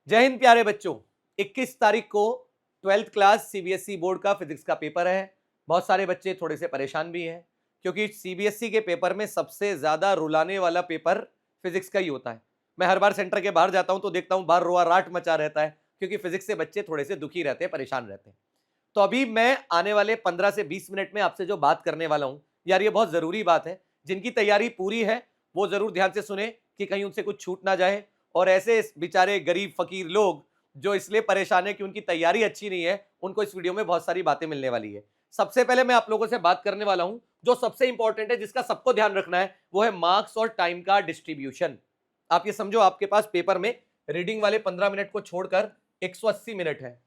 जय हिंद प्यारे बच्चों। 21 तारीख को 12th क्लास सीबीएसई बोर्ड का फिजिक्स का पेपर है। बहुत सारे बच्चे थोड़े से परेशान भी हैं क्योंकि सीबीएसई के पेपर में सबसे ज्यादा रुलाने वाला पेपर फिजिक्स का ही होता है। मैं हर बार सेंटर के बाहर जाता हूं तो देखता हूं बाहर रोआ राट मचा रहता है क्योंकि फिजिक्स से बच्चे थोड़े से दुखी रहते हैं, परेशान रहते हैं। तो अभी मैं आने वाले 15 से 20 मिनट में आपसे जो बात करने वाला हूं यार, ये बहुत जरूरी बात है। जिनकी तैयारी पूरी है वो जरूर ध्यान से सुने कि कहीं उनसे कुछ छूट ना जाए। और ऐसे बेचारे गरीब फकीर लोग जो इसलिए परेशान है कि उनकी तैयारी अच्छी नहीं है, उनको इस वीडियो में बहुत सारी बातें मिलने वाली है। सबसे पहले मैं आप लोगों से बात करने वाला हूं जो सबसे इंपॉर्टेंट है, जिसका सबको ध्यान रखना है, वो है मार्क्स और टाइम का डिस्ट्रीब्यूशन। आप ये समझो, आपके पास पेपर में रीडिंग वाले 15 मिनट को छोड़कर 180 मिनट है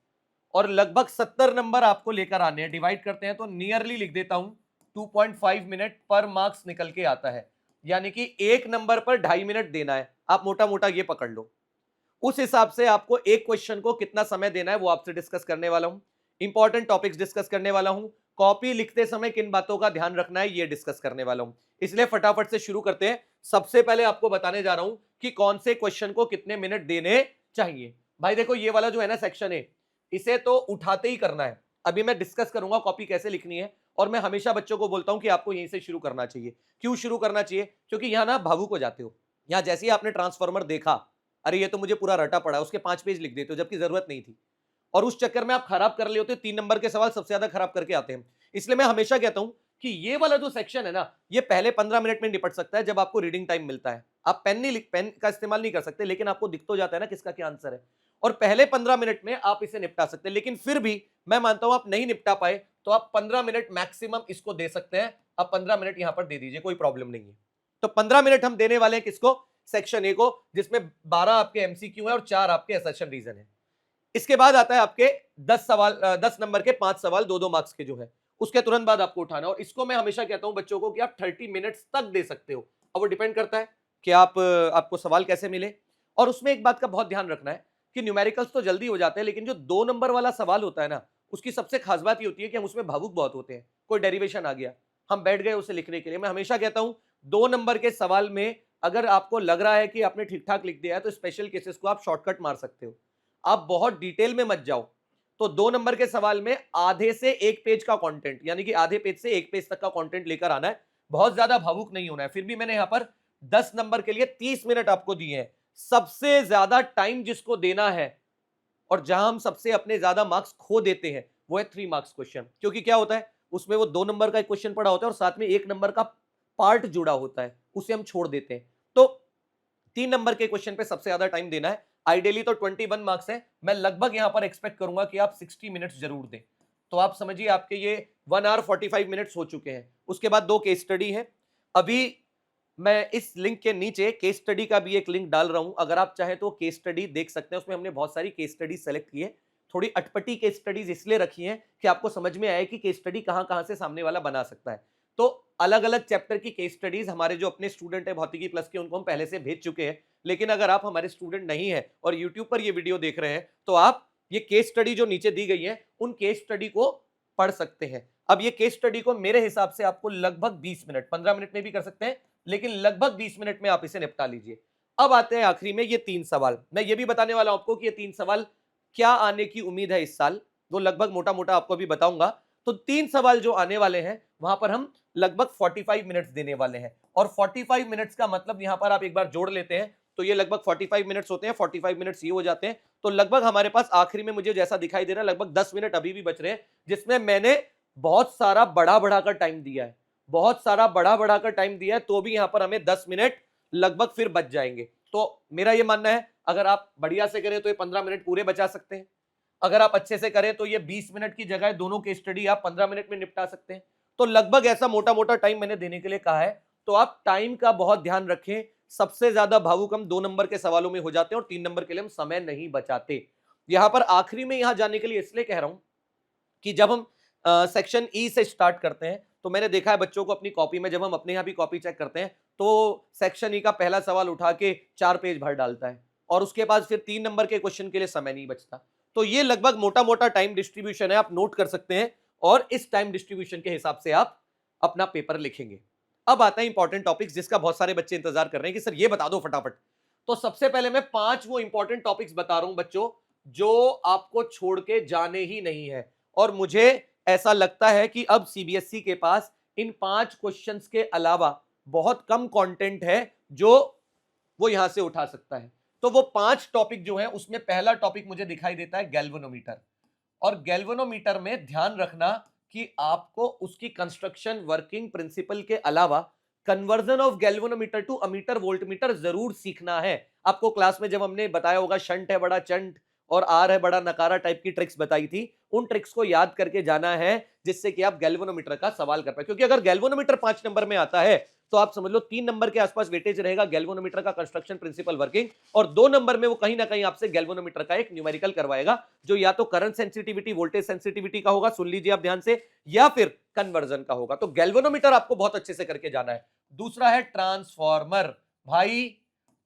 और लगभग 70 नंबर आपको लेकर आने हैं। डिवाइड करते हैं तो नियरली लिख देता हूं 2.5 मिनट पर मार्क्स निकल के आता है, यानी कि एक नंबर पर 2.5 मिनट देना है। आप मोटा मोटा ये पकड़ लो। उस हिसाब से आपको एक क्वेश्चन को कितना समय देना है वो आपसे डिस्कस करने वाला हूं। इंपॉर्टेंट टॉपिक्स डिस्कस करने वाला हूं। कॉपी लिखते समय किन बातों का ध्यान रखना है ये डिस्कस करने वाला हूं। इसलिए फटाफट से शुरू करते हैं। सबसे पहले आपको बताने जा रहा हूं कि कौन से क्वेश्चन को कितने मिनट देने चाहिए। भाई देखो, ये वाला जो है ना सेक्शन है, इसे तो उठाते ही करना है। अभी मैं डिस्कस करूंगा कॉपी कैसे लिखनी है, और मैं हमेशा बच्चों को बोलता हूं कि आपको यहीं से शुरू करना चाहिए। क्यों शुरू करना चाहिए? क्योंकि यहां ना भावुक हो जाते हो। यहां जैसे ही आपने ट्रांसफार्मर देखा, अरे ये तो मुझे पूरा रटा पड़ा है, उसके 5 पेज लिख देते हो जबकि जरूरत नहीं थी, और उस चक्कर में आप खराब कर ले होते हो। 3 नंबर के सवाल सबसे ज्यादा खराब करके आते हैं। इसलिए मैं हमेशा कहता हूं कि ये वाला जो सेक्शन है ना, ये पहले 15 मिनट में निपट सकता है जब आपको रीडिंग टाइम मिलता है। आप पेन का इस्तेमाल नहीं कर सकते, लेकिन आपको दिख तो जाता है ना किसका क्या आंसर है, और पहले 15 मिनट में आप इसे निपटा सकते हैं। लेकिन फिर भी मैं मानता हूं आप नहीं निपटा पाए तो आप 15 मिनट मैक्सिमम इसको दे सकते हैं। आप 15 मिनट यहां पर दे दीजिए, कोई प्रॉब्लम नहीं है। तो 15 मिनट हम देने वाले हैं किसको? सेक्शन ए को, जिसमें 12 आपके एमसीक्यू है और 4 आपके असर्शन रीजन है। इसके बाद आता है आपके 10 सवाल, 10 नंबर के 5 सवाल 2-2 मार्क्स के जो है, उसके तुरंत बाद आपको उठाना। और इसको मैं हमेशा कहता हूं बच्चों को कि आप 30 मिनट्स तक दे सकते हो। अब वो डिपेंड करता है कि आपको सवाल कैसे मिले। और उसमें एक बात का बहुत ध्यान रखना है कि न्यूमेरिकल्स तो जल्दी हो जाते हैं, लेकिन जो 2 नंबर वाला सवाल होता है ना, उसकी सबसे खास बात ये होती है कि हम उसमें भावुक बहुत होते हैं। कोई डेरिवेशन आ गया, हम बैठ गए उसे लिखने के लिए। मैं हमेशा कहता हूं 2 नंबर के सवाल में अगर आपको लग रहा है कि आपने ठीक ठाक लिख दिया है तो स्पेशल केसेस को आप शॉर्टकट मार सकते हो। आप बहुत डिटेल में मत जाओ। तो 2 नंबर के सवाल में आधे से 1 पेज का कंटेंट, यानी कि आधे पेज से 1 पेज तक का कंटेंट लेकर आना है। बहुत ज्यादा भावुक नहीं होना है। फिर भी मैंने यहां पर 10 नंबर के लिए 30 मिनट आपको दिए हैं। सबसे ज्यादा टाइम जिसको देना है और जहां हम सबसे अपने ज्यादा मार्क्स खो देते हैं, वो है 3 मार्क्स क्वेश्चन। क्योंकि क्या होता है, उसमें वो 2 नंबर का एक क्वेश्चन पड़ा होता है और साथ में 1 नंबर का पार्ट जुड़ा होता है, उसे हम छोड़ देते हैं। तो 3 नंबर के क्वेश्चन पे सबसे ज्यादा टाइम देना है। आइडियली तो 21 मार्क्स है, मैं लगभग यहां पर एक्सपेक्ट करूंगा कि आप 60 मिनट्स जरूर दें। तो आप समझिए आपके ये 1 आवर 45 मिनट्स हो चुके हैं। उसके बाद 2 केस स्टडी है। अभी मैं इस लिंक के नीचे केस स्टडी का भी एक लिंक डाल रहा हूं, अगर आप चाहें तो केस स्टडी देख सकते हैं। उसमें हमने बहुत सारी केस स्टडी सेलेक्ट की है। थोड़ी अटपटी केस स्टडीज इसलिए रखी हैं कि आपको समझ में आए कि केस स्टडी कहां कहां से सामने वाला बना सकता है। तो अलग अलग चैप्टर की केस स्टडीज हमारे जो अपने स्टूडेंट है भौतिकी प्लस के, उनको हम पहले से भेज चुके हैं। लेकिन अगर आप हमारे स्टूडेंट नहीं है और यूट्यूब पर ये वीडियो देख रहे हैं, तो आप ये केस स्टडी जो नीचे दी गई है उन केस स्टडी को पढ़ सकते हैं। अब ये केस स्टडी को मेरे हिसाब से आपको लगभग 20 मिनट, 15 मिनट में भी कर सकते हैं, लेकिन लगभग 20 मिनट में आप इसे निपटा लीजिए। अब आते हैं आखिरी में ये 3 सवाल। मैं ये भी बताने वाला हूं आपको कि ये 3 सवाल क्या आने की उम्मीद है इस साल, वो लगभग मोटा मोटा आपको भी बताऊंगा। तो 3 सवाल जो आने वाले हैं वहां पर हम लगभग 45 मिनट्स देने वाले हैं। और 45 मिनट्स का मतलब यहां पर आप एक बार जोड़ लेते हैं तो ये लगभग 45 मिनट्स होते हैं। 45 मिनट्स ये हो जाते हैं, तो लगभग हमारे पास आखिरी में मुझे जैसा दिखाई दे रहा है लगभग 10 मिनट अभी भी बच रहे हैं, जिसमें मैंने बहुत सारा बढ़ा बढ़ा कर टाइम दिया है। बहुत सारा बढ़ा बढ़ा कर टाइम दिया है, तो भी यहां पर हमें 10 मिनट लगभग फिर बच जाएंगे। तो मेरा यह मानना है अगर आप बढ़िया से करें तो ये 15 मिनट पूरे बचा सकते हैं। अगर आप अच्छे से करें तो ये 20 मिनट की जगह दोनों की स्टडी आप 15 मिनट में निपटा सकते हैं। तो लगभग ऐसा मोटा मोटा टाइम मैंने देने के लिए कहा है। तो आप टाइम का बहुत ध्यान रखें। सबसे ज्यादा भावुक हम 2 नंबर के सवालों में हो जाते हैं और 3 नंबर के लिए हम समय नहीं बचाते। यहां पर आखिरी में यहां जाने के लिए इसलिए कह रहा हूं कि जब हम सेक्शन ई से स्टार्ट करते हैं, तो मैंने देखा है बच्चों को अपनी कॉपी में, जब हम अपने यहां भी कॉपी चेक करते हैं, तो सेक्शन ई का पहला सवाल उठा के 4 पेज भर डालता है और उसके बाद फिर 3 नंबर के क्वेश्चन के लिए समय नहीं बचता। तो ये लगभग मोटा मोटा टाइम डिस्ट्रीब्यूशन है, आप नोट कर सकते हैं और इस टाइम डिस्ट्रीब्यूशन के हिसाब से आप अपना पेपर लिखेंगे। अब आता है इंपॉर्टेंट टॉपिक्स जिसका बहुत सारे बच्चे इंतजार कर रहे हैं कि सर ये बता दो फटाफट। तो सबसे पहले मैं 5 वो इंपॉर्टेंट टॉपिक्स बता रहा हूं बच्चों, जो आपको छोड़ के जाने ही नहीं है। और मुझे ऐसा लगता है कि अब सीबीएसई के पास इन 5 क्वेश्चंस के अलावा बहुत कम कंटेंट है जो वो यहां से उठा सकता है। तो वो 5 टॉपिक जो है, उसमें पहला टॉपिक मुझे दिखाई देता है गैल्वेनोमीटर। और गैल्वेनोमीटर में ध्यान रखना कि आपको उसकी कंस्ट्रक्शन, वर्किंग प्रिंसिपल के अलावा conversion of galvanometer to ammeter voltmeter जरूर सीखना है। आपको क्लास में जब हमने बताया होगा शंट है बड़ा चंट और आर है बड़ा नकारा टाइप की ट्रिक्स बताई थी, उन ट्रिक्स को याद करके जाना है जिससे कि आप गैल्वेनोमीटर का सवाल कर पाए। क्योंकि अगर गैल्वेनोमीटर 5 नंबर में आता है तो आप समझ लो 3 नंबर के आसपास वेटेज रहेगा गैल्वेनोमीटर का कंस्ट्रक्शन, प्रिंसिपल, वर्किंग, और 2 नंबर में वो कहीं ना कहीं आपसे गैल्वेनोमीटर का एक न्यूमेरिकल करवाएगा जो या तो करंट सेंसिटिविटी, वोल्टेज सेंसिटिविटी का होगा, सुन लीजिए आप ध्यान से, या फिर कन्वर्जन का होगा। तो गैल्वेनोमीटर आपको बहुत अच्छे से करके जाना है। दूसरा है ट्रांसफॉर्मर। भाई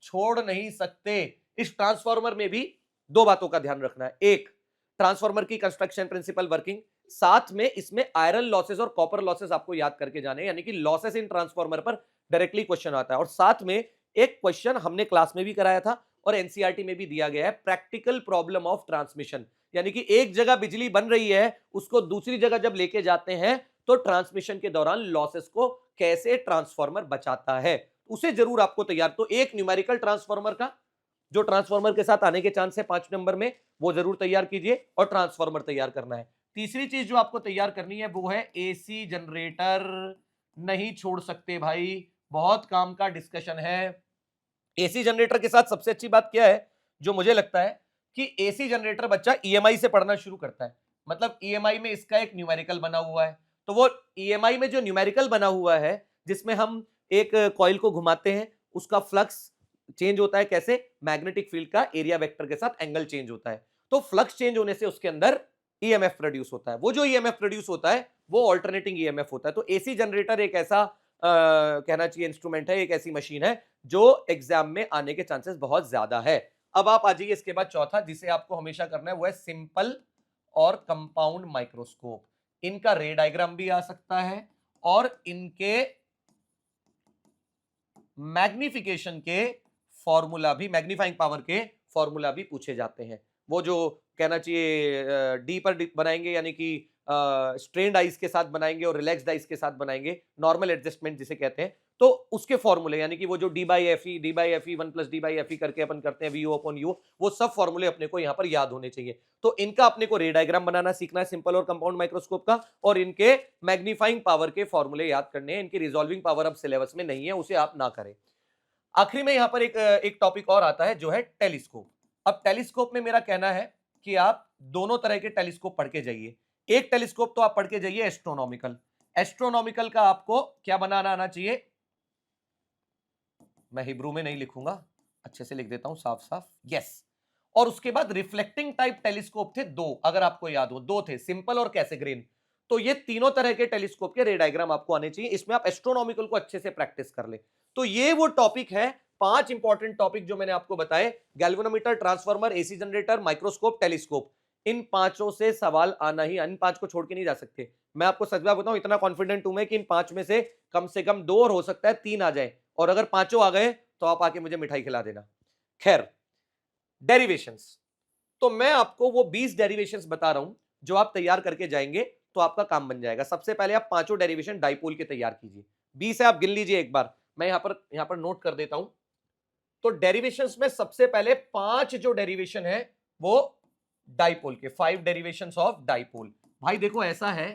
छोड़ नहीं सकते, इस ट्रांसफॉर्मर में भी 2 बातों का ध्यान रखना है। एक, ट्रांसफॉर्मर की कंस्ट्रक्शन, प्रिंसिपल, वर्किंग, साथ में इसमें आयरन लॉसेस और कॉपर लॉसेस आपको याद करके जाने, यानी कि लॉसेस इन ट्रांसफॉर्मर पर डायरेक्टली क्वेश्चन आता है। और साथ में एक क्वेश्चन हमने क्लास में भी कराया था और एनसीईआरटी में भी दिया गया है, प्रैक्टिकल प्रॉब्लम ऑफ ट्रांसमिशन, यानी कि एक जगह बिजली बन रही है, उसको दूसरी जगह जब लेके जाते हैं तो ट्रांसमिशन के दौरान लॉसेस को कैसे ट्रांसफॉर्मर बचाता है, उसे जरूर आपको तैयार। तो एक न्यूमेरिकल ट्रांसफॉर्मर का जो ट्रांसफॉर्मर के साथ आने के चांस है 5 नंबर में, वो जरूर तैयार कीजिए और ट्रांसफॉर्मर तैयार करना है। तीसरी चीज जो आपको तैयार करनी है वो है एसी जनरेटर। नहीं छोड़ सकते भाई, बहुत काम का डिस्कशन है। एसी जनरेटर के साथ सबसे अच्छी बात क्या है, जो मुझे लगता है कि एसी जनरेटर बच्चा ईएमआई से पढ़ना शुरू करता है। मतलब ईएमआई में इसका एक न्यूमेरिकल बना हुआ है, तो वो ईएमआई में जो न्यूमेरिकल बना हुआ है जिसमें हम एक कॉइल को घुमाते हैं, उसका फ्लक्स चेंज होता है कैसे, मैग्नेटिक फील्ड का एरिया वेक्टर के साथ एंगल चेंज होता है, तो फ्लक्स चेंज होने से उसके अंदर ईएमएफ प्रोड्यूस होता है। वो जो ईएमएफ प्रोड्यूस होता है वो ऑल्टरनेटिंग ईएमएफ होता है। तो एसी जनरेटर एक ऐसा कहना चाहिए इंस्ट्रूमेंट है, एक ऐसी मशीन है जो एग्जाम में आने के चांसेस बहुत ज्यादा है। अब आप आ जाइए इसके बाद चौथा, जिसे आपको हमेशा करना है, वो है सिंपल और कंपाउंड माइक्रोस्कोप। इनका रे डायग्राम भी आ सकता है और इनके मैग्निफिकेशन के फॉर्मूला भी, मैग्नीफाइंग पावर के फॉर्मूला भी पूछे जाते हैं। वो जो कहना चाहिए डी पर बनाएंगे, यानी कि स्ट्रेन्ड आइस के साथ बनाएंगे और रिलैक्स्ड आइस के साथ बनाएंगे, नॉर्मल एडजस्टमेंट जिसे कहते हैं, तो उसके फॉर्मूले, यानी कि वो जो D by F E 1 plus D by F E करके अपन करते हैं, वीओ अपॉन यू, वो सब फॉर्मूले अपने को यहाँ पर याद होने चाहिए। तो इनका अपने को रे डायग्राम बनाना सीखना है सिंपल और कंपाउंड माइक्रोस्कोप का, और इनके मैग्नीफाइंग पावर के फॉर्मूले याद करने हैं। इनकी रिजॉल्विंग पावर अब सिलेबस में नहीं है, उसे आप ना करें। आखिरी में यहां पर एक टॉपिक और आता है जो है टेलीस्कोप। अब टेलीस्कोप में मेरा कहना है कि आप दोनों तरह के टेलीस्कोप पढ़ के जाइए। एक टेलीस्कोप तो आप पढ़ के जाइए एस्ट्रोनॉमिकल। एस्ट्रोनॉमिकल का आपको क्या बनाना आना चाहिए, मैं हिब्रू में नहीं लिखूंगा, अच्छे से लिख देता हूं साफ साफ, यस। और उसके बाद रिफ्लेक्टिंग टाइप टेलीस्कोप थे 2, अगर आपको याद हो, 2 थे, सिंपल और कैसेग्रेन। तो ये तीनों तरह के टेलीस्कोप के रे डायग्राम आपको आने चाहिए। इसमें आप एस्ट्रोनॉमिकल को अच्छे से प्रैक्टिस कर ले। तो ये वो टॉपिक है, 5 इंपॉर्टेंट टॉपिक जो मैंने आपको बताए, galvanometer, transformer, AC generator, microscope, telescope. इन 5 से सवाल आना ही, इन 5 को छोड़ के नहीं जा सकते। मैं आपको सच बात बताऊं, इतना कॉन्फिडेंट हूं मैं कि इन 5 में से कम 2 और हो सकता है 3 आ जाए, और अगर 5 आ गए तो आप आके मुझे मिठाई खिला देना। खैर, डेरिवेशंस, तो मैं आपको वो 20 डेरिवेशंस बता रहा हूं जो आप तैयार करके जाएंगे तो आपका काम बन जाएगा। सबसे पहले आप 5 डेरिवेशन डाइपोल के तैयार कीजिए। 20 है, आप गिन लीजिए एक बार, मैं यहां पर नोट कर देता हूं। तो डेरिवेशंस में सबसे पहले 5 जो डेरिवेशन है वो डाइपोल के, 5 डेरिवेशंस ऑफ डाइपोल। भाई देखो ऐसा है,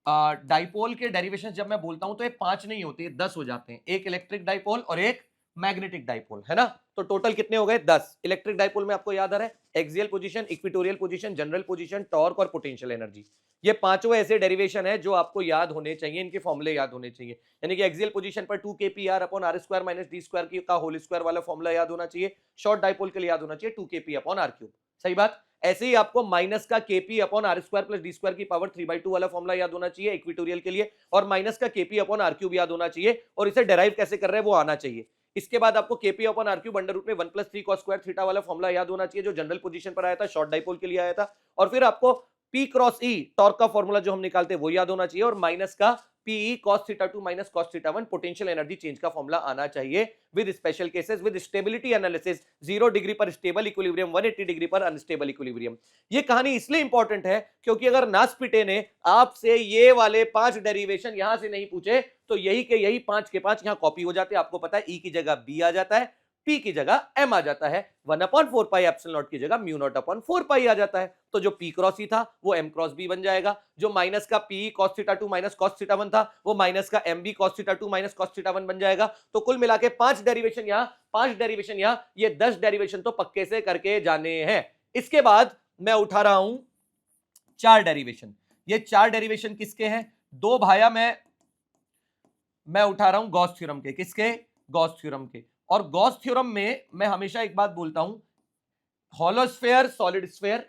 डाइपोल के डेरिवेशंस जब मैं बोलता हूं तो ये 5 नहीं होते, 10 हो जाते हैं। एक इलेक्ट्रिक डाइपोल और एक मैग्नेटिक डाइपोल, है ना। तो टोटल कितने हो गए, 10। इलेक्ट्रिक डाइपोल में आपको याद आ रहा है, axial position, equatorial position, general position, torque और पोटेंशियल एनर्जी। ये 5 ऐसे डेरिवेशन है जो आपको याद होने चाहिए, इनके फॉर्मूले याद होने चाहिए। यानी कि एक्सियल पोजीशन पर 2 kpr upon r square minus d square का होल स्क्वायर वाला फॉर्मूला याद होना चाहिए। शॉर्ट डाइपोल के लिए याद होना चाहिए 2 kp अपॉन r क्यूब, सही बात। ऐसे ही आपको माइनस का kp upon r square plus d square की पावर 3/2 वाला फॉर्मूला याद होना चाहिए इक्वेटोरियल के लिए, और माइनस का kp अपॉन r क्यूब याद होना चाहिए, और इसे डेराइव कैसे कर रहे हैं वो आना चाहिए। इसके बाद आपको kp upon r cube under root में 1 + 3 cos स्क्वायर थीटा वाला फॉर्मूला याद होना चाहिए जो जनरल पोजीशन पर आया था, शॉर्ट डाइपोल के लिए आया था। और फिर आपको p क्रॉस e टॉर्क का फॉर्मूला जो हम निकालते हैं वो याद होना चाहिए, और माइनस का P cos theta 2 minus cos theta 1 potential energy change का फॉर्मूला आना चाहिए with special cases with stability analysis 0 degree पर स्टेबल इक्विलिब्रियम 180 डिग्री पर अनस्टेबल इक्विलिब्रियम। ये कहानी इसलिए इंपॉर्टेंट है क्योंकि अगर नासपिटे ने आपसे ये वाले 5 डेरिवेशन यहां से नहीं पूछे तो यही के यही 5 के 5 यहां कॉपी हो जाते हैं। आपको पता है ई की जगह बी आ जाता है, P की जगह M आ जाता है, 1/4 पाई एप्सिलॉन नॉट की जगह म्यू नॉट अपॉन 4 पाई आ जाता है। तो जो P क्रॉस E था वो M क्रॉस B बन जाएगा, जो माइनस का P cos theta 2 minus cos theta 1 था वो माइनस का MB cos theta 2 minus cos theta 1 बन जाएगा। तो कुल मिला के 5 डेरिवेशन यहां, 5 डेरिवेशन यहां, ये 10 डेरिवेशन तो पक्के से करके जाने हैं। इसके बाद मैं उठा रहा हूं 4 डेरिवेशन। ये 4 डेरिवेशन किसके हैं? दो भाया मैं उठा रहा हूं गॉस थ्योरम के। किसके? गॉस थ्योरम के। और गॉस थ्योरम में मैं हमेशा एक बात बोलता हूं, hollow sphere solid sphere,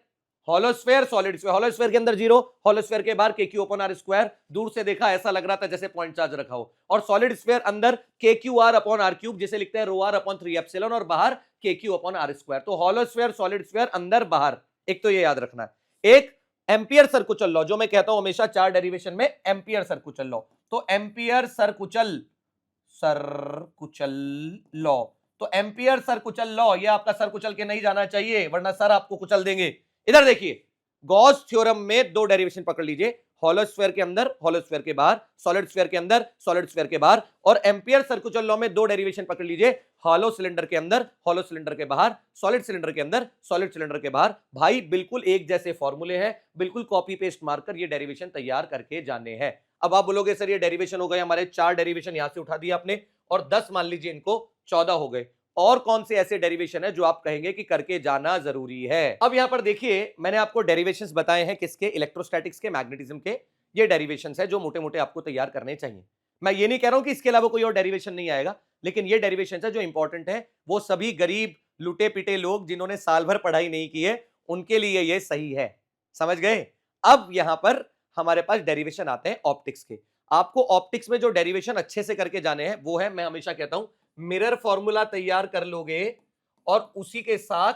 hollow sphere solid sphere, hollow sphere के अंदर 0, होलोस्फेयर के बाहर KQ अपॉन R स्क्वायर। दूर से देखा ऐसा लग रहा था जैसे पॉइंट चार्ज रखा हो। और सॉलिड स्फेयर अंदर KQR अपॉन R क्यूब, जिसे लिखते हैं रो R अपॉन 3 एप्सिलॉन, और बाहर KQ अपॉन R स्क्वायर। तो होलोस्फेयर सॉलिड स्फेयर अंदर बाहर, एक तो ये याद रखना है। एक एम्पियर सर्कुचल लॉ, जो मैं कहता हूं हमेशा 4 डेरिवेशन में, एम्पियर सर्कुचल लॉ। तो एम्पियर सर्कुचल लॉ, तो एम्पियर सर्कुचल लॉ, ये आपका सर कुचल के नहीं जाना चाहिए वरना सर आपको कुचल देंगे। इधर देखिए, गॉस थ्योरम में 2 डेरिवेशन पकड़ लीजिए, होलोस्फेयर के अंदर, होलोस्फेयर के बाहर, सॉलिड स्फीयर के अंदर, सॉलिड स्फीयर के बाहर। और एम्पियर सर्कुचल लॉ में 2 डेरिवेशन पकड़ लीजिए, हॉलो सिलेंडर के अंदर, हॉलो सिलेंडर के बाहर, सॉलिड सिलेंडर के अंदर, सॉलिड सिलेंडर के बाहर। भाई बिल्कुल एक जैसे फॉर्मूले हैं, बिल्कुल कॉपी पेस्ट मारकर ये डेरिवेशन तैयार करके जाने हैं। अब आप बोलोगे सर ये डेरिवेशन हो गए हमारे, 4 डेरिवेशन यहां से उठा दिया आपने, और 10 मान लीजिए इनको 14 हो गए। और कौन से ऐसे डेरिवेशन है जो आप कहेंगे कि करके जाना जरूरी है? अब यहां पर देखिए, मैंने आपको डेरिवेशंस बताए हैं किसके? इलेक्ट्रोस्टैटिक्स के, मैग्नेटिज्म के। ये डेरिवेशंस है जो मोटे मोटे आपको तैयार करने चाहिए। मैं ये नहीं कह रहा हूं कि इसके अलावा कोई और डेरिवेशन नहीं आएगा, लेकिन ये डेरिवेशंस है जो इंपॉर्टेंट है। वो सभी गरीब लुटे पिटे लोग जिन्होंने साल भर पढ़ाई नहीं की है, उनके लिए ये सही है। समझ गए? अब यहां पर हमारे पास डेरिवेशन आते हैं ऑप्टिक्स के। आपको ऑप्टिक्स में जो डेरिवेशन अच्छे से करके जाने हैं वो है, मैं हमेशा कहता हूं, मिरर फॉर्मूला तैयार कर लोगे और उसी के साथ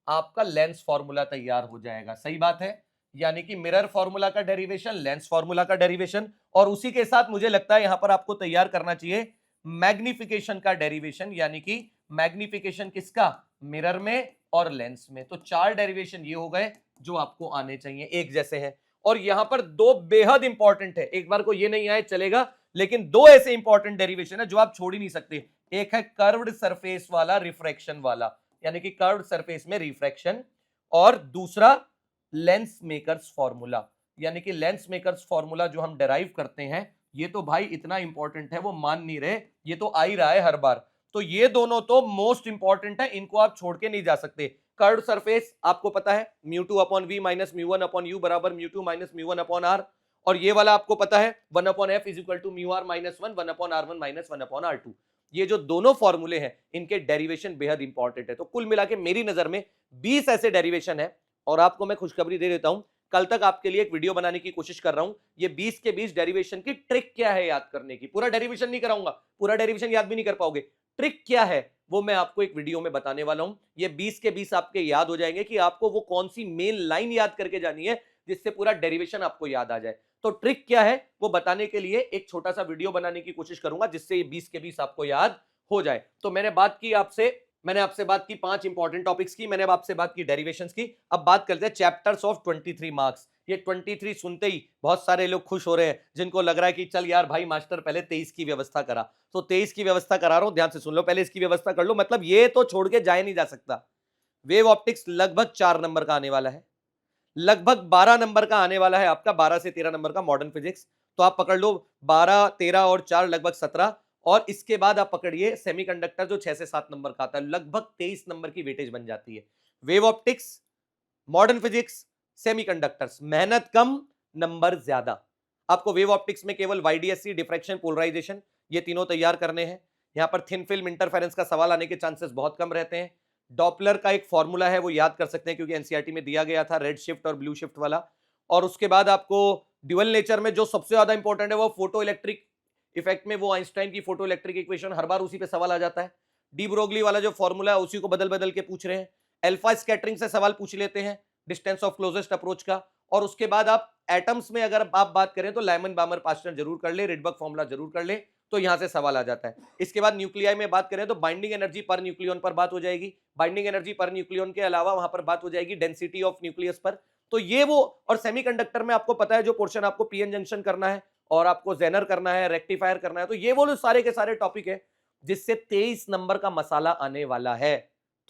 आपका लेंस फॉर्मूला तैयार हो जाएगा। सही बात है? यानी कि मिरर फॉर्मूला का डेरिवेशन, लेंस फॉर्मूला का डेरिवेशन, और उसी के साथ मुझे लगता है यहां पर आपको तैयार करना चाहिए मैग्निफिकेशन का डेरिवेशन। यानी कि मैग्निफिकेशन किसका? मिरर में और लेंस में। तो 4 डेरिवेशन ये हो गए जो आपको आने चाहिए, एक जैसे हैं। और यहां पर 2 बेहद इंपॉर्टेंट है, एक बार को ये नहीं आए चलेगा, लेकिन 2 ऐसे इंपॉर्टेंट डेरिवेशन है जो आप छोड़ ही नहीं सकते। एक है कर्व्ड सरफेस वाला, रिफ्रैक्शन वाला, यानी कि कर्व्ड सरफेस में रिफ्रैक्शन, और दूसरा लेंस मेकर्स फॉर्मूला, यानी कि लेंस मेकर्स फॉर्मूला जो हम डेराइव करते हैं। ये तो भाई इतना इंपॉर्टेंट है, वो मान नहीं रहे, ये तो आ ही रहा है हर बार। तो ये दोनों तो मोस्ट इंपॉर्टेंट है, इनको आप छोड़ के नहीं जा सकते। कर्व्ड सरफेस आपको पता है, μ2 upon v minus μ1 upon u बराबर μ2 माइनस μ1 अपॉन r। और ये वाला आपको पता है 1 upon f is equal to μr minus 1, 1 upon r1 minus 1 upon r2। ये जो दोनों फॉर्मूले हैं, इनके डेरिवेशन बेहद इंपॉर्टेंट है। तो कुल मिला के मेरी नजर में 20 ऐसे डेरिवेशन है, और आपको मैं खुशखबरी दे देता हूं, कल तक आपके लिए एक वीडियो बनाने की कोशिश कर रहा हूं। ये 20 के 20 डेरिवेशन की ट्रिक क्या है याद करने की। पूरा डेरिवेशन नहीं कराऊंगा, पूरा डेरिवेशन याद भी नहीं कर पाओगे। ट्रिक क्या है वो मैं आपको एक वीडियो में बताने वाला हूं। ये 20 के 20 आपके याद हो जाएंगे कि आपको वो कौन सी मेन लाइन याद करके जानी है जिससे पूरा डेरिवेशन आपको याद आ जाए। तो ट्रिक क्या है वो बताने के लिए एक छोटा सा वीडियो बनाने की कोशिश करूंगा जिससे ये 20 के 20 आपको याद हो जाए। तो मैंने आपसे बात की 5 इंपॉर्टेंट टॉपिक्स की, मैंने आपसे बात की डेरिवेशंस की। अब बात करते हैं चैप्टर्स ऑफ 23 मार्क्स। ये 23 सुनते ही बहुत सारे लोग खुश हो रहे हैं, जिनको लग रहा है कि चल यार भाई मास्टर पहले 23 की व्यवस्था करा। तो 23 की व्यवस्था करा रहा हूं, ध्यान से सुन लो, पहले इसकी व्यवस्था कर लो। मतलब ये तो छोड़ के जाए नहीं जा सकता। वेव ऑप्टिक्स लगभग 4 नंबर का आने वाला है, लगभग 12 नंबर का आने वाला है आपका, 12 से 13 नंबर का मॉडर्न फिजिक्स। तो आप पकड़ लो 12, 13 और 4 लगभग 17। और इसके बाद आप पकड़िए सेमीकंडक्टर जो 6 से 7 नंबर का आता है, लगभग 23 नंबर की वेटेज बन जाती है। Wave optics, modern physics, semiconductors, मेहनत कम नंबर ज्यादा। आपको वेव ऑप्टिक्स में केवल वाईडीएससी, डिफ्रैक्शन, पोलराइजेशन, ये तीनों तैयार करने हैं। यहां पर थिन फिल्म इंटरफेरेंस का सवाल आने के चांसेस बहुत कम रहते हैं। डॉपलर का एक फॉर्मूला है वो याद कर सकते हैं क्योंकि एनसीईआरटी में दिया गया था, रेड शिफ्ट और ब्लू शिफ्ट वाला। और उसके बाद आपको ड्यूअल नेचर में जो सबसे ज्यादा इंपॉर्टेंट है वो फोटो इलेक्ट्रिक इफेक्ट में वो आइंस्टाइन की फोटो इलेक्ट्रिक इक्वेशन, हर बार उसी पे सवाल आ जाता है। डी ब्रोगली वाला जो फॉर्मूला है उसी को बदल बदल के पूछ रहे हैं। अल्फा स्कैटरिंग से सवाल पूछ लेते हैं, डिस्टेंस ऑफ क्लोजेस्ट अप्रोच का। और उसके बाद आप एटम्स में अगर आप बात करें तो लाइमन बामर पास्चर जरूर कर ले, रिडबर्ग फॉर्मूला जरूर कर ले, तो यहां से सवाल आ जाता है। इसके बाद न्यूक्लियाई में बात करें तो बाइंडिंग एनर्जी पर न्यूक्लियन पर बात हो जाएगी, बाइंडिंग एनर्जी पर न्यूक्लियन के अलावा वहां पर बात हो जाएगी डेंसिटी ऑफ न्यूक्लियस पर। तो ये वो, और सेमीकंडक्टर में आपको पता है जो पोर्शन आपको पीएन जंक्शन करना है और आपको जेनर करना है, रेक्टिफायर करना है, तो ये वो सारे के सारे टॉपिक है जिससे 23 नंबर का मसाला आने वाला है।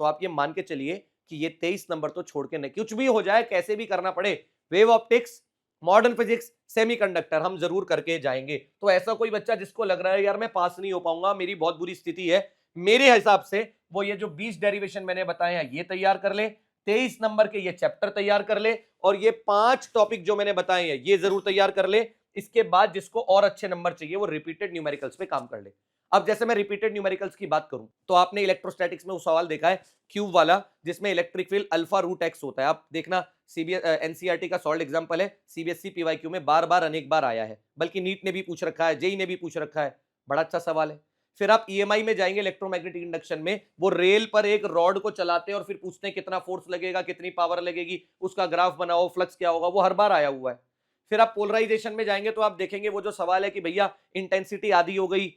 तो आप ये मान के चलिए कि ये 23 नंबर तो छोड़ के नहीं, कुछ भी हो जाए, कैसे भी करना पड़े, wave optics, modern physics, semiconductor हम जरूर करके जाएंगे। तो ऐसा कोई बच्चा जिसको लग रहा है यार मैं पास नहीं हो पाऊंगा, मेरी बहुत बुरी स्थिति है, मेरे हिसाब से वो ये जो 20 डेरिवेशन मैंने बताए हैं ये तैयार कर ले, 23 नंबर के ये चैप्टर तैयार कर ले, और ये 5 टॉपिक जो मैंने बताए हैं ये जरूर तैयार कर ले। इसके बाद जिसको और अच्छे नंबर चाहिए वो रिपीटेड न्यूमेरिकल्स पे काम कर ले। अब जैसे मैं रिपीटेड न्यूमेरिकल्स की बात करूं तो आपने इलेक्ट्रोस्टैटिक्स में वो सवाल देखा है क्यूब वाला, जिसमें electric field alpha root x होता है। आप देखना, एनसीईआरटी का सॉल्ड एग्जांपल है, सीबीएसई पीवाईक्यू में बार बार अनेक बार आया है, बल्कि नीट ने भी पूछ रखा है, जेई ने भी पूछ रखा है, बड़ा अच्छा सवाल है। फिर आप ईएमआई में जाएंगे, इलेक्ट्रोमैग्नेटिक इंडक्शन में, वो रेल पर एक रॉड को चलाते हैं और फिर पूछते हैं कितना फोर्स लगेगा, कितनी पावर लगेगी, उसका ग्राफ बनाओ, फ्लक्स क्या होगा, वो हर बार आया हुआ है। फिर आप पोलराइजेशन में जाएंगे तो आप देखेंगे वो जो सवाल है कि भैया इंटेंसिटी आधी हो गई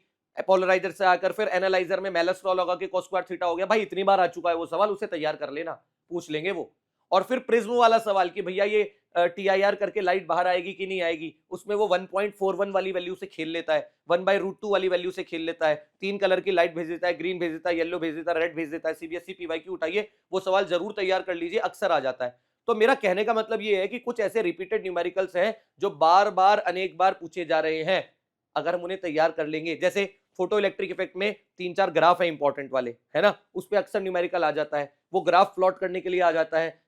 पोलराइजर से आकर, फिर एनालाइजर में मेलस लॉ लगा के cos स्क्वायर थीटा हो गया, भाई इतनी बार आ चुका है वो सवाल, उसे तैयार कर लेना, पूछ लेंगे वो। और फिर प्रिज्म वाला सवाल कि भैया ये टीआईआर करके लाइट बाहर आएगी कि नहीं आएगी, उसमें वो 1.41 वाली वैल्यू से खेल लेता है, 1/√2 वाली वैल्यू से खेल लेता है, 3 कलर की लाइट भेज देता है, ग्रीन भेज देता है, येलो भेज देता है, रेड भेज देता है। सीबीएसई पीवाईक्यू उठाइए, वो सवाल जरूर तैयार कर लीजिए, अक्सर आ जाता है। तो मेरा कहने का मतलब ये है कि कुछ ऐसे रिपीटेड न्यूमेरिकल्स हैं जो बार बार अनेक बार पूछे जा रहे हैं, अगर हम उन्हें तैयार कर लेंगे, जैसे फोटो इलेक्ट्रिक इफेक्ट में 3-4 ग्राफ है इंपॉर्टेंट वाले, है ना, उस पे अक्सर न्यूमेरिकल आ जाता है, वो ग्राफ प्लॉट करने के लिए आ जाता है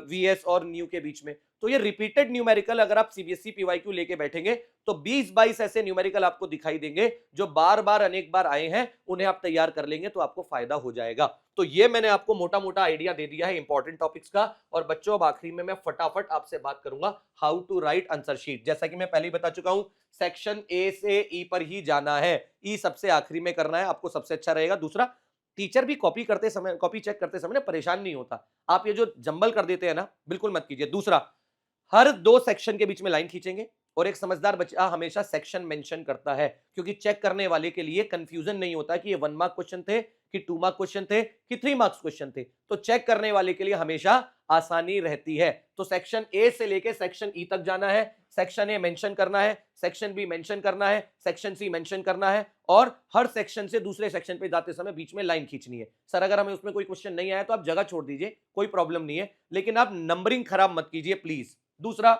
वीएस और न्यू के बीच में। तो ये रिपीटेड न्यूमेरिकल अगर आप सीबीएसई पीवाईक्यू लेके बैठेंगे तो 20-22 ऐसे न्यूमेरिकल आपको दिखाई देंगे जो बार बार अनेक बार आए हैं, उन्हें आप तैयार कर लेंगे तो आपको फायदा हो जाएगा। तो ये मैंने आपको मोटा मोटा आइडिया दे दिया है इंपॉर्टेंट टॉपिक्स का। और बच्चों अब आखिरी में मैं फटाफट आपसे बात करूंगा how to write answer sheet. जैसा कि मैं पहले ही बता चुका हूं, सेक्शन ए से ई पर ही जाना है, ई सबसे आखिरी में करना है, आपको सबसे अच्छा रहेगा। दूसरा, टीचर भी कॉपी करते समय, कॉपी चेक करते समय ना परेशान नहीं होता, आप ये जो जंबल कर देते हैं ना, बिल्कुल मत कीजिए। दूसरा, हर 2 सेक्शन के बीच में लाइन खींचेंगे, और एक समझदार बच्चा हमेशा सेक्शन मेंशन करता है, क्योंकि चेक करने वाले के लिए कंफ्यूजन नहीं होता कि ये 1 मार्क क्वेश्चन थे कि 2 मार्क क्वेश्चन थे कि 3 मार्क्स क्वेश्चन थे। तो चेक करने वाले के लिए हमेशा आसानी रहती है। तो सेक्शन ए से लेके सेक्शन ई तक जाना है, सेक्शन ए मेंशन करना है, सेक्शन बी मेंशन करना है, सेक्शन सी मेंशन करना है, और हर सेक्शन से दूसरे सेक्शन पे जाते समय बीच में लाइन खींचनी है। सर अगर हमें उसमें कोई क्वेश्चन नहीं आया तो आप जगह छोड़ दीजिए, कोई प्रॉब्लम नहीं है, लेकिन आप नंबरिंग खराब मत कीजिए प्लीज। दूसरा,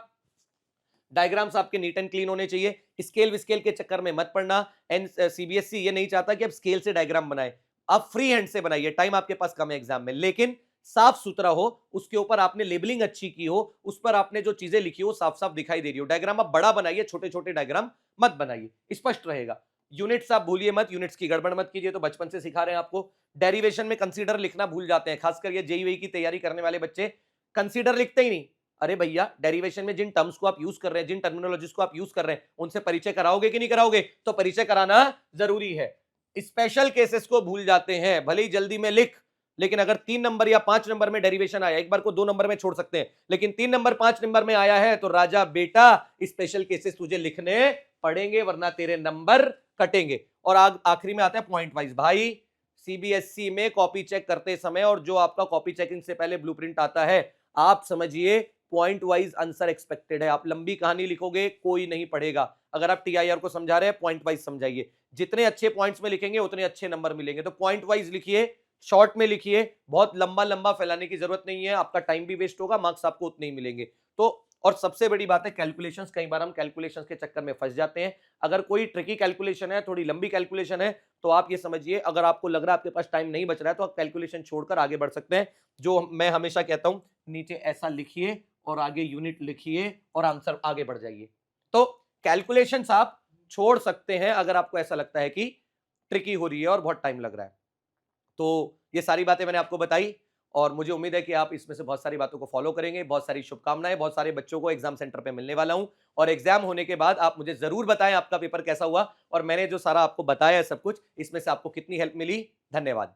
डायग्राम्स आपके नीट एंड क्लीन होने चाहिए, स्केल विस्केल के चक्कर में मत पड़ना। एंड सीबीएसई ये नहीं चाहता कि आप स्केल से डायग्राम बनाए, आप फ्री हैंड से बनाइए, टाइम आपके पास कम है एग्जाम में, लेकिन साफ सुथरा हो, उसके ऊपर आपने लेबलिंग अच्छी की हो, उस पर आपने जो चीजें लिखी हो साफ साफ दिखाई दे रही हो। डायग्राम आप बड़ा बनाइए, छोटे छोटे डायग्राम मत बनाइए, स्पष्ट रहेगा। यूनिट्स आप भूलिए मत, यूनिट्स की गड़बड़ मत कीजिए, तो बचपन से सिखा रहे हैं आपको। डेरिवेशन में कंसीडर लिखना भूल जाते हैं, खासकर ये जेईई की तैयारी करने वाले बच्चे कंसीडर लिखते ही नहीं। अरे भैया, डेरिवेशन में जिन टर्म्स को आप यूज कर रहे हैं, जिन टर्मिनोलॉजीज को आप यूज कर रहे हैं, उनसे परिचय कराओगे कि नहीं कराओगे? तो परिचय कराना जरूरी है। स्पेशल केसेस को भूल जाते हैं, भले ही जल्दी में लिख, लेकिन अगर 3 नंबर या 5 नंबर में डेरिवेशन आया, एक बार को 2 नंबर में छोड़ सकते हैं, लेकिन 3 नंबर 5 नंबर में आया है तो राजा बेटा स्पेशल केसेस तुझे लिखने पड़ेंगे, वरना तेरे नंबर कटेंगे। और आखिरी में आता है पॉइंट वाइज। भाई सीबीएसई में कॉपी चेक करते समय और जो आपका कॉपी चेकिंग से पहले ब्लूप्रिंट आता है, आप समझिए पॉइंट वाइज आंसर एक्सपेक्टेड है। आप लंबी कहानी लिखोगे कोई नहीं पढ़ेगा। अगर आप टीआईआर को समझा रहे हैं, पॉइंट वाइज समझाइए, जितने अच्छे पॉइंट्स में लिखेंगे उतने अच्छे नंबर मिलेंगे। तो पॉइंट वाइज लिखिए, शॉर्ट में लिखिए, बहुत लंबा लंबा फैलाने की जरूरत नहीं है, आपका टाइम भी वेस्ट होगा, मार्क्स आपको उतने ही मिलेंगे। तो और सबसे बड़ी बात है कैलकुलेशंस, कई बार हम कैलकुलेशंस के चक्कर में फंस जाते हैं। अगर कोई ट्रिकी कैलकुलेशन है, थोड़ी लंबी कैलकुलेशन है, तो आप ये समझिए, अगर आपको लग रहा है आपके पास टाइम नहीं बच रहा है, तो आप कैलकुलेशन छोड़कर आगे बढ़ सकते हैं। जो मैं हमेशा कहता हूं, नीचे ऐसा लिखिए और आगे यूनिट लिखिए और आंसर आगे बढ़ जाइए। तो कैलकुलेशंस आप छोड़ सकते हैं अगर आपको ऐसा लगता है कि ट्रिकी हो रही है और बहुत टाइम लग रहा है। तो ये सारी बातें मैंने आपको बताई, और मुझे उम्मीद है कि आप इसमें से बहुत सारी बातों को फॉलो करेंगे। बहुत सारी शुभकामनाएं, बहुत सारे बच्चों को एग्जाम सेंटर पे मिलने वाला हूं, और एग्जाम होने के बाद आप मुझे जरूर बताएं आपका पेपर कैसा हुआ, और मैंने जो सारा आपको बताया है सब कुछ, इसमें से आपको कितनी हेल्प मिली। धन्यवाद।